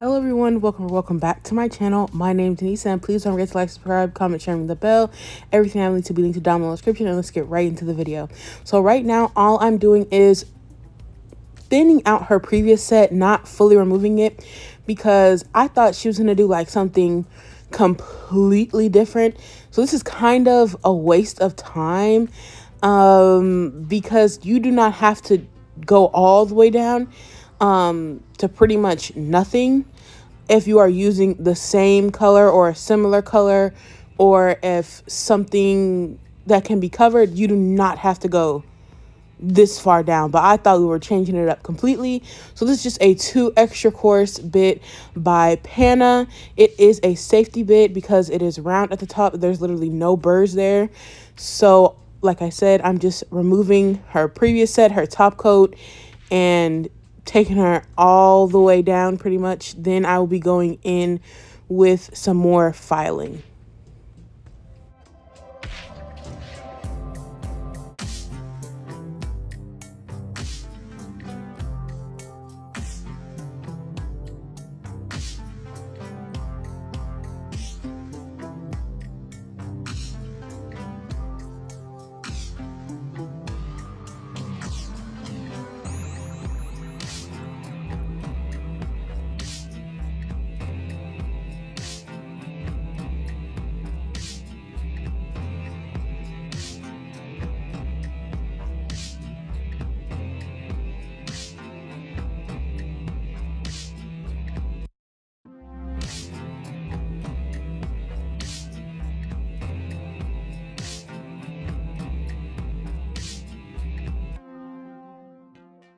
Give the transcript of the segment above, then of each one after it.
Hello everyone, welcome back to my channel. My name is Anisa, and please don't forget to like, subscribe, comment, share, ring the bell. Everything I need to be linked to down below in the description, and let's get right into the video. So right now, all I'm doing is thinning out her previous set, not fully removing it, because I thought she was going to do like something completely different. So this is kind of a waste of time, because you do not have to go all the way down to pretty much nothing if you are using the same color or a similar color, or if something that can be covered. You do not have to go this far down, but I thought we were changing it up completely. So this is just a 2 extra course bit by Pana. It is a safety bit because it is round at the top. There's literally no burrs there. So like I said, I'm just removing her previous set, her top coat, and taking her all the way down pretty much. Then I will be going in with some more filing.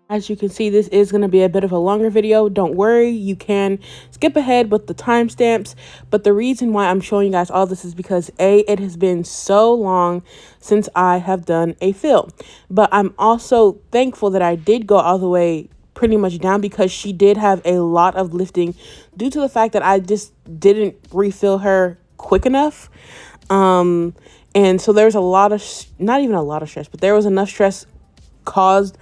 As you can see, this is going to be a bit of a longer video. Don't worry, you can skip ahead with the timestamps. But the reason why I'm showing you guys all this is because it has been so long since I have done a fill. But I'm also thankful that I did go all the way pretty much down, because she did have a lot of lifting due to the fact that I just didn't refill her quick enough. And so there's a lot of, not even a lot of stress, but there was enough stress caused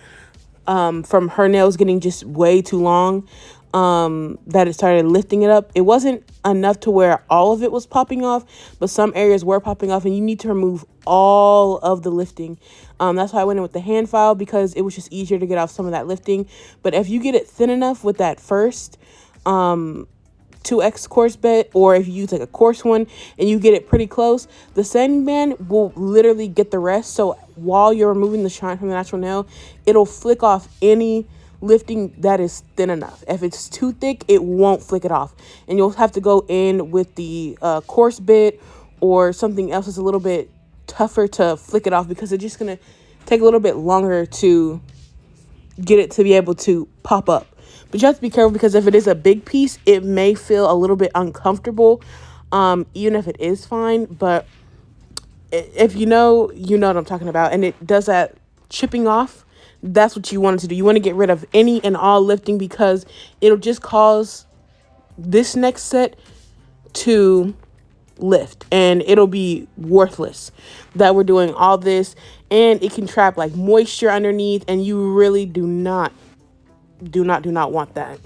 from her nails getting just way too long, that it started lifting it up. It wasn't enough to where all of it was popping off, but some areas were popping off, and you need to remove all of the lifting. That's why I went in with the hand file, because it was just easier to get off some of that lifting. But if you get it thin enough with that first 2x coarse bit, or if you use like a coarse one and you get it pretty close, the sanding band will literally get the rest. So while you're removing the shine from the natural nail, it'll flick off any lifting that is thin enough. If it's too thick, it won't flick it off, and you'll have to go in with the coarse bit or something else that's a little bit tougher to flick it off, because it's just gonna take a little bit longer to get it to be able to pop up. But you have to be careful, because if it is a big piece, it may feel a little bit uncomfortable, even if it is fine. But if you know what I'm talking about, and it does that chipping off, that's what you want it to do. You want to get rid of any and all lifting, because it'll just cause this next set to lift, and it'll be worthless that we're doing all this, and it can trap like moisture underneath, and you really do not want that.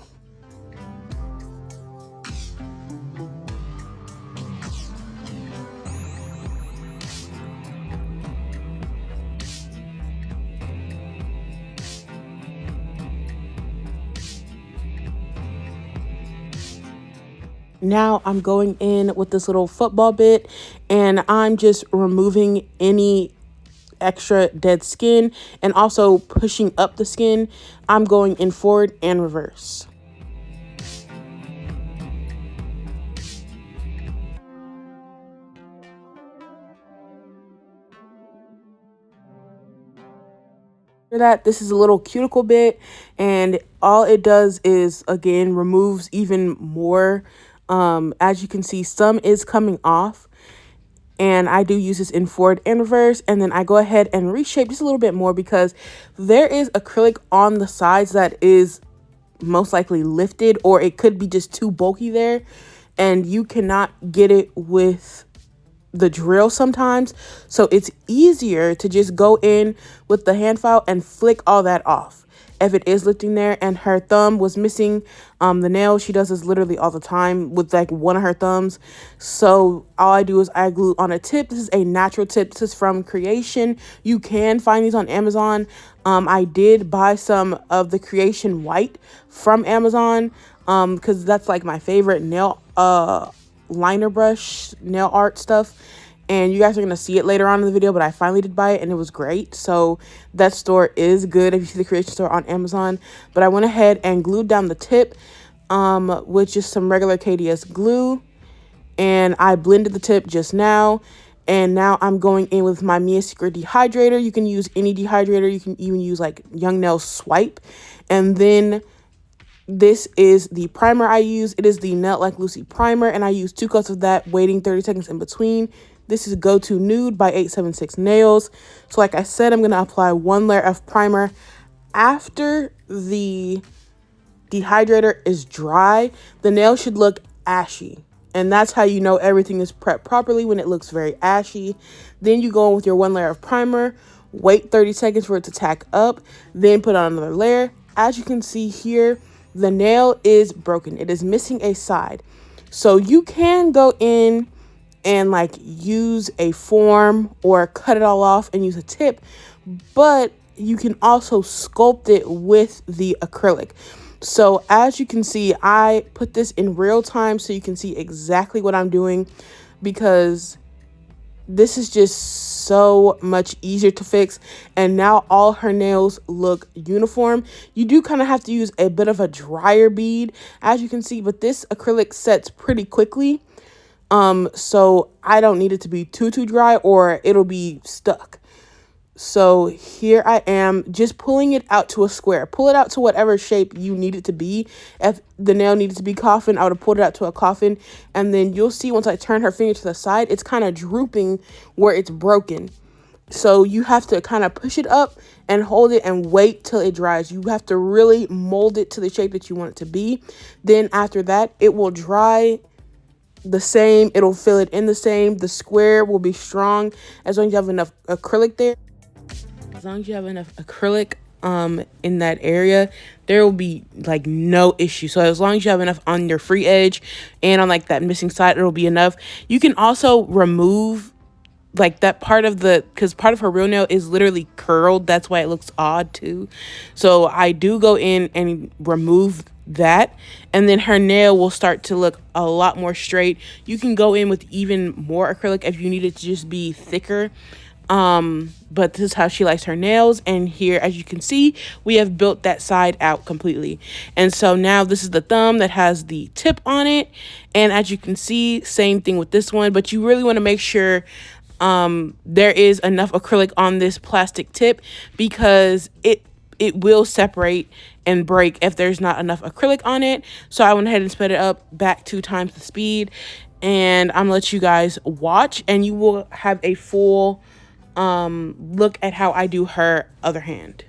Now I'm going in with this little football bit, and I'm just removing any extra dead skin and also pushing up the skin. I'm going in forward and reverse. For that, this is a little cuticle bit, and all it does is, again, removes even more. As you can see, some is coming off, and I do use this in forward and reverse, and then I go ahead and reshape just a little bit more, because there is acrylic on the sides that is most likely lifted, or it could be just too bulky there, and you cannot get it with the drill sometimes. So it's easier to just go in with the hand file and flick all that off. if it is lifting there. And her thumb was missing the nail. She does this literally all the time with like one of her thumbs. So all I do is I glue on a tip. This is a natural tip. This is from Creation. You can find these on Amazon. I did buy some of the Creation white from Amazon because that's like my favorite nail liner brush nail art stuff. And you guys are going to see it later on in the video, but I finally did buy it and it was great. So that store is good if you see the Creation store on Amazon. But I went ahead and glued down the tip with just some regular KDS glue. And I blended the tip just now. And now I'm going in with my Mia Secret dehydrator. You can use any dehydrator. You can even use like Young Nail Swipe. And then this is the primer I use. It is the Nail Like Lucy primer. And I use 2 coats of that, waiting 30 seconds in between. This is Go To Nude by 876 Nails. So like I said, I'm going to apply 1 layer of primer. After the dehydrator is dry, the nail should look ashy. And that's how you know everything is prepped properly, when it looks very ashy. Then you go in with your 1 layer of primer, wait 30 seconds for it to tack up, then put on another layer. As you can see here, the nail is broken. It is missing a side. So you can go in and like use a form or cut it all off and use a tip, but you can also sculpt it with the acrylic. So as you can see, I put this in real time so you can see exactly what I'm doing, because this is just so much easier to fix. And now all her nails look uniform. You do kind of have to use a bit of a drier bead, as you can see, but this acrylic sets pretty quickly. So I don't need it to be too dry or it'll be stuck. So here I am just pulling it out to a square. Pull it out to whatever shape you need it to be. If the nail needed to be coffin, I would have pulled it out to a coffin. And then you'll see once I turn her finger to the side, it's kind of drooping where it's broken. So you have to kind of push it up and hold it and wait till it dries. You have to really mold it to the shape that you want it to be. Then after that, it will dry the same. It'll fill it in the same. The square will be strong as long as you have enough acrylic there. As long as you have enough acrylic in that area, there will be like no issue. So as long as you have enough on your free edge and on like that missing side, it'll be enough. You can also remove like that part of the, because part of her real nail is literally curled. That's why it looks odd too. So I do go in and remove that, and then her nail will start to look a lot more straight. You can go in with even more acrylic if you need it to just be thicker. But this is how she likes her nails. And here, as you can see, we have built that side out completely. And so now this is the thumb that has the tip on it. And as you can see, same thing with this one, but you really want to make sure there is enough acrylic on this plastic tip, because it will separate and break if there's not enough acrylic on it. So I went ahead and sped it up back 2 times the speed, and I'm gonna let you guys watch, and you will have a full look at how I do her other hand.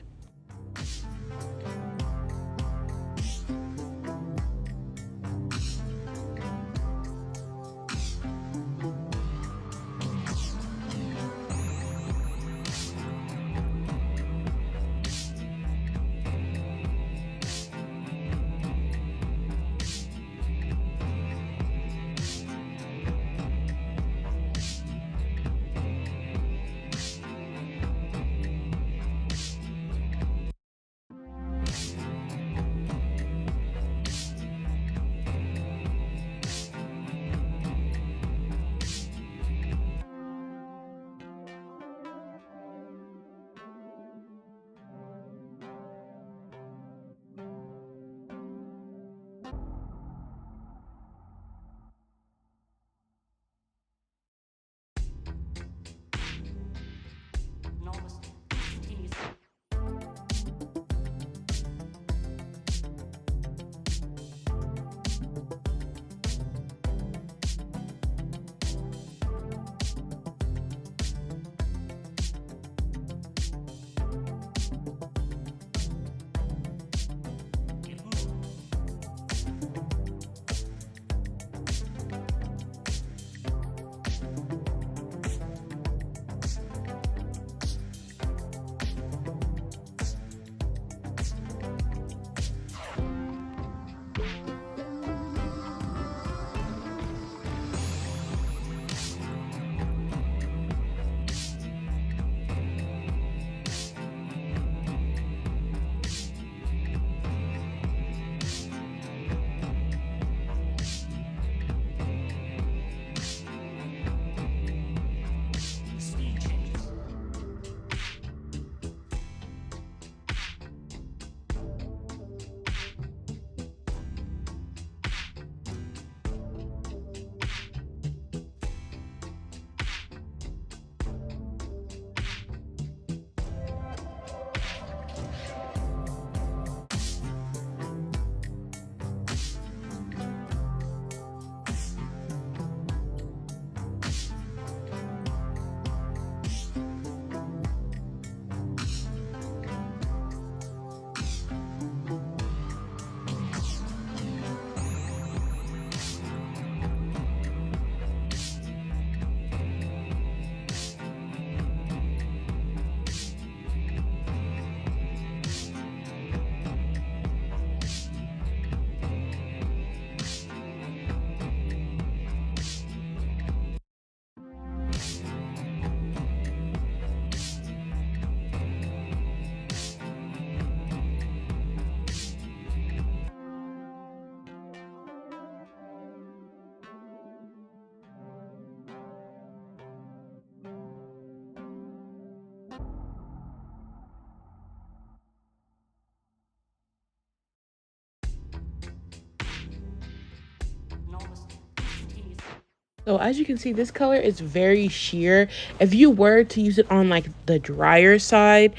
So as you can see, this color is very sheer. If you were to use it on like the drier side,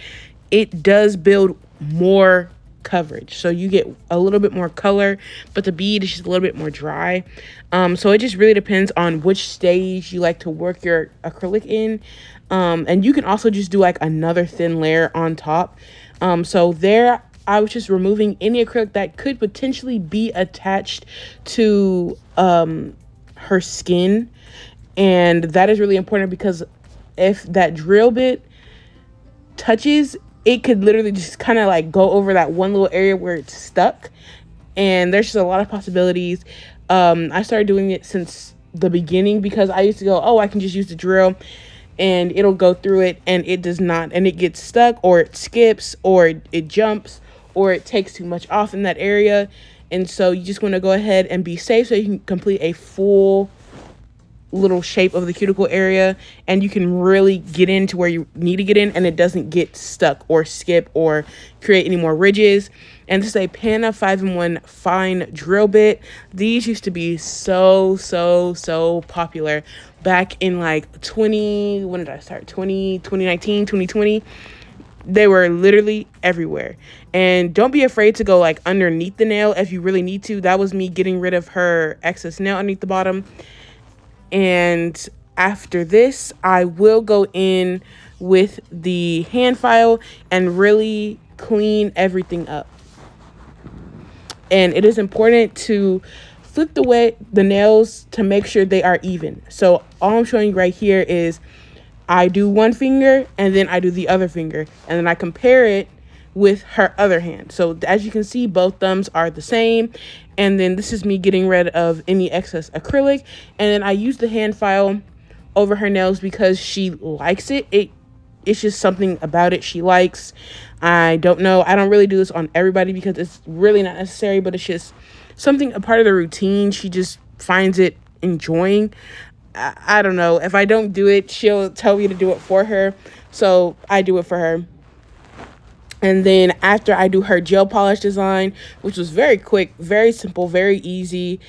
it does build more coverage. So you get a little bit more color, but the bead is just a little bit more dry. So it just really depends on which stage you like to work your acrylic in. And you can also just do like another thin layer on top. So there I was just removing any acrylic that could potentially be attached to her skin. And that is really important because if that drill bit touches, it could literally just kind of like go over that one little area where it's stuck. And there's just a lot of possibilities. I started doing it since the beginning because I used to go, oh, I can just use the drill and it'll go through it, and it does not, and it gets stuck, or it skips, or it jumps, or it takes too much off in that area. And so you just want to go ahead and be safe so you can complete a full little shape of the cuticle area, and you can really get into where you need to get in, and it doesn't get stuck or skip or create any more ridges. And this is a Pana 5-in-1 fine drill bit. These used to be so popular back in like when did I start? 2019, 2020. They were literally everywhere. And don't be afraid to go like underneath the nail if you really need to. That was me getting rid of her excess nail underneath the bottom. And after this, I will go in with the hand file and really clean everything up. And it is important to flip the nails to make sure they are even. So all I'm showing you right here is I do one finger and then I do the other finger, and then I compare it with her other hand. So as you can see, both thumbs are the same. And then this is me getting rid of any excess acrylic. And then I use the hand file over her nails because she likes it. It's just something about it she likes. I don't know. I don't really do this on everybody because it's really not necessary, but it's just something, a part of the routine. She just finds it enjoying. I don't know. If I don't do it, she'll tell me to do it for her. So I do it for her. And then after I do her gel polish design, which was very quick, very simple, very easy.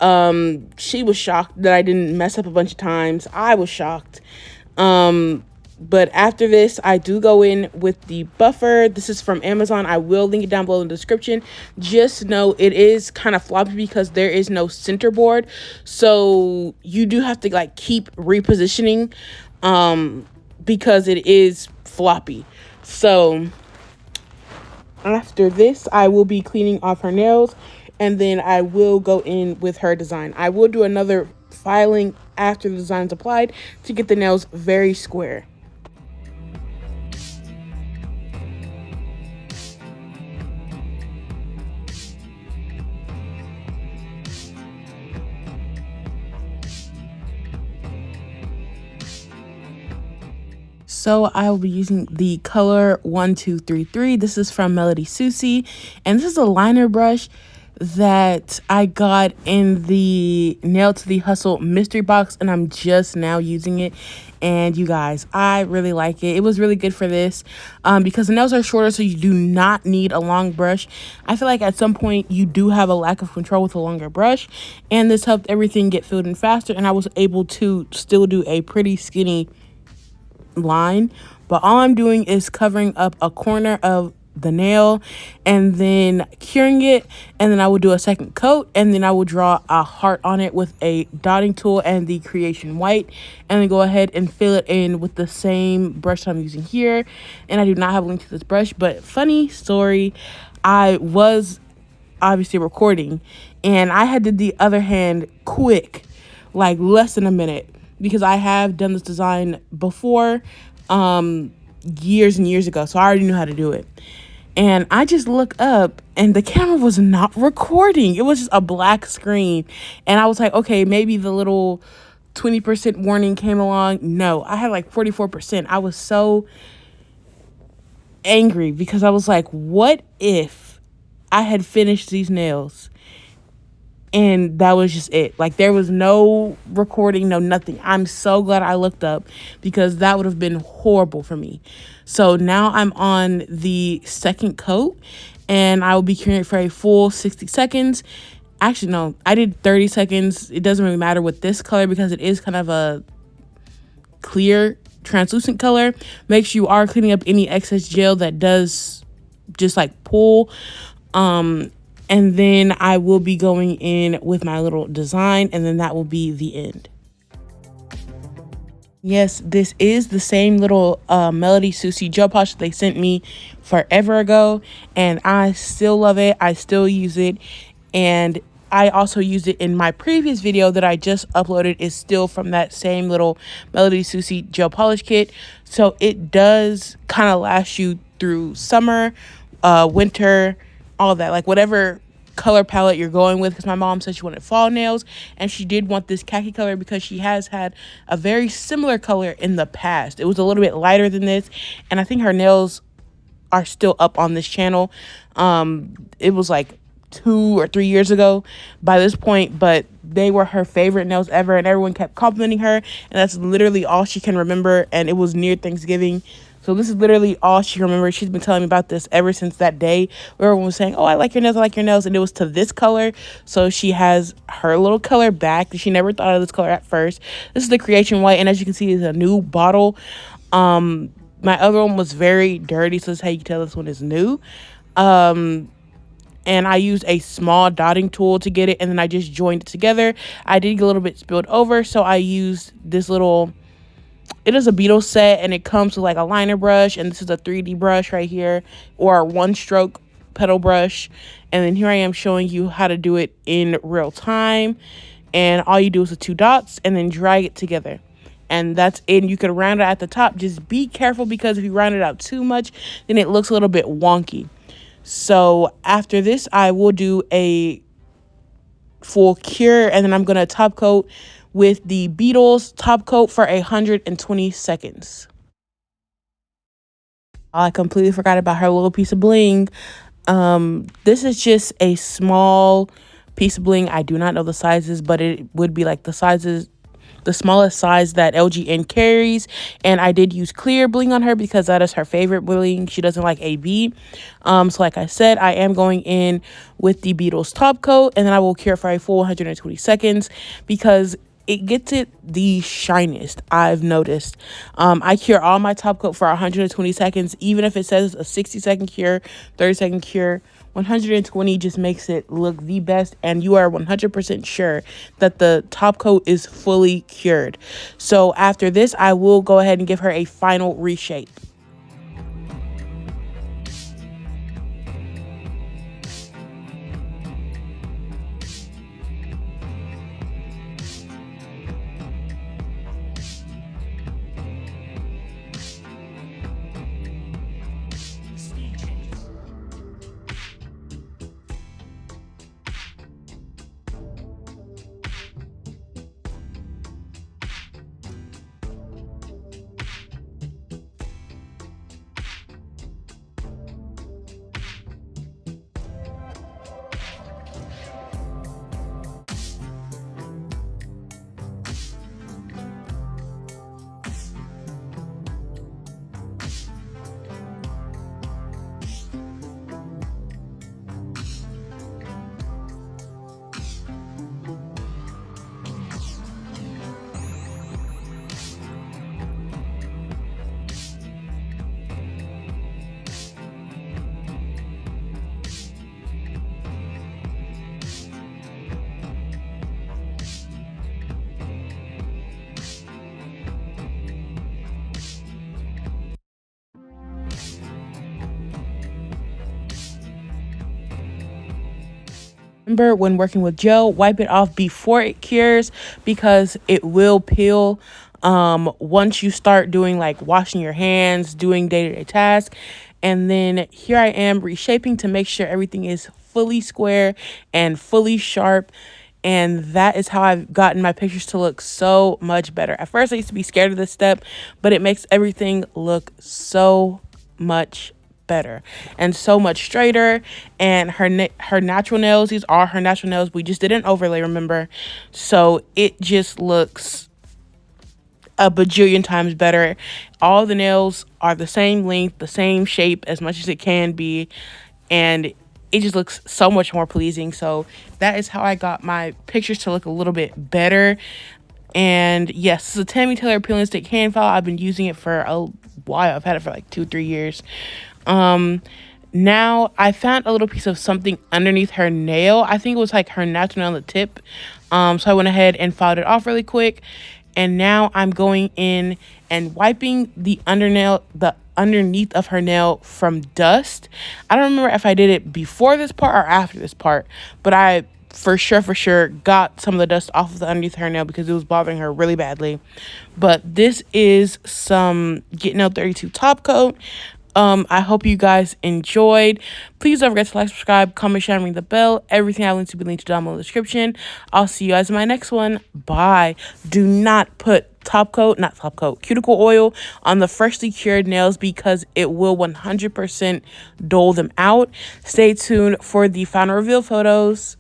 She was shocked that I didn't mess up a bunch of times. I was shocked. But after this, I do go in with the buffer. This is from Amazon. I will link it down below in the description. Just know it is kind of floppy because there is no center board. So you do have to like keep repositioning because it is floppy. So after this, I will be cleaning off her nails, and then I will go in with her design. I will do another filing after the design is applied to get the nails very square. So I will be using the color 1233. This is from Melody Susie, and this is a liner brush that I got in the Nail to the Hustle mystery box, and I'm just now using it. And you guys, I really like it. It was really good for this because the nails are shorter, so you do not need a long brush. I feel like at some point you do have a lack of control with a longer brush, and this helped everything get filled in faster, and I was able to still do a pretty skinny line. But all I'm doing is covering up a corner of the nail and then curing it, and then I will do a second coat, and then I will draw a heart on it with a dotting tool and the Creation White, and then go ahead and fill it in with the same brush I'm using here. And I do not have a link to this brush, but funny story, I was obviously recording and I had did the other hand quick, like less than a minute, because I have done this design before years and years ago, so I already knew how to do it. And I just look up and the camera was not recording. It was just a black screen. And I was like, okay, maybe the little 20% warning came along. No, I had like 44%. I was so angry because I was like, what if I had finished these nails and that was just it? Like, there was no recording, no nothing. I'm so glad I looked up because that would have been horrible for me. So now I'm on the second coat and I will be curing it for a full 60 seconds. Actually, no, I did 30 seconds. It doesn't really matter with this color because it is kind of a clear translucent color. Make sure you are cleaning up any excess gel that does just like pull. And then I will be going in with my little design, and then that will be the end. Yes, this is the same little Melody Susie gel polish that they sent me forever ago, and I still love it. I still use it, and I also used it in my previous video that I just uploaded. Is still from that same little Melody Susie gel polish kit, so it does kind of last you through summer, winter, all that, like whatever color palette you're going with, because my mom said she wanted fall nails and she did want this khaki color because she has had a very similar color in the past. It was a little bit lighter than this, and I think her nails are still up on this channel. It was like 2 or 3 years ago by this point, but they were her favorite nails ever, and everyone kept complimenting her, and that's literally all she can remember. And it was near Thanksgiving, so this is literally all she remembers. She's been telling me about this ever since that day where everyone was saying, oh, I like your nails, I like your nails, and it was to this color. So she has her little color back. She never thought of this color at first. This is the Creation White, and as you can see, it's a new bottle. My other one was very dirty, so that's how you can tell this one is new. And I used a small dotting tool to get it, and then I just joined it together. I did get a little bit spilled over, so I used this little, it is a Beetle set, and it comes with like a liner brush, and this is a 3D brush right here, or a one stroke petal brush. And then here I am showing you how to do it in real time, and all you do is the 2 dots and then drag it together, and that's it. You can round it at the top. Just be careful, because if you round it out too much, then it looks a little bit wonky. So after this, I will do a full cure, and then I'm going to top coat with the Beetles top coat for 120 seconds. I completely forgot about her little piece of bling. This is just a small piece of bling. I do not know the sizes, but it would be like the sizes, the smallest size that LGN carries. And I did use clear bling on her because that is her favorite bling. She doesn't like AB. So like I said, I am going in with the Beetles top coat, and then I will cure for a full 120 seconds because it gets it the shiniest, I've noticed. I cure all my top coat for 120 seconds, even if it says a 60-second cure, 30-second cure. 120 just makes it look the best, and you are 100% sure that the top coat is fully cured. So after this, I will go ahead and give her a final reshape. Remember, when working with gel, wipe it off before it cures because it will peel once you start doing like washing your hands, doing day-to-day tasks. And then here I am reshaping to make sure everything is fully square and fully sharp. And that is how I've gotten my pictures to look so much better. At first, I used to be scared of this step, but it makes everything look so much better and so much straighter. And her natural nails, these are her natural nails. We just did an overlay, remember? So it just looks a bajillion times better. All the nails are the same length, the same shape as much as it can be, and it just looks so much more pleasing. So that is how I got my pictures to look a little bit better. And yes, this is a Tammy Taylor peeling stick hand file. I've been using it for a while. I've had it for like 2-3 years. Now I found a little piece of something underneath her nail. I think it was like her natural nail on the tip. So I went ahead and filed it off really quick. And now I'm going in and wiping the underneath of her nail from dust. I don't remember if I did it before this part or after this part, but I for sure got some of the dust off of the underneath her nail because it was bothering her really badly. But this is some Get Nail 32 top coat. I hope you guys enjoyed. Please don't forget to like, subscribe, comment, share, and ring the bell. Everything I linked to be linked down below in the description. I'll see you guys in my next one. Bye. Do not put cuticle oil on the freshly cured nails because it will 100% dull them out. Stay tuned for the final reveal photos.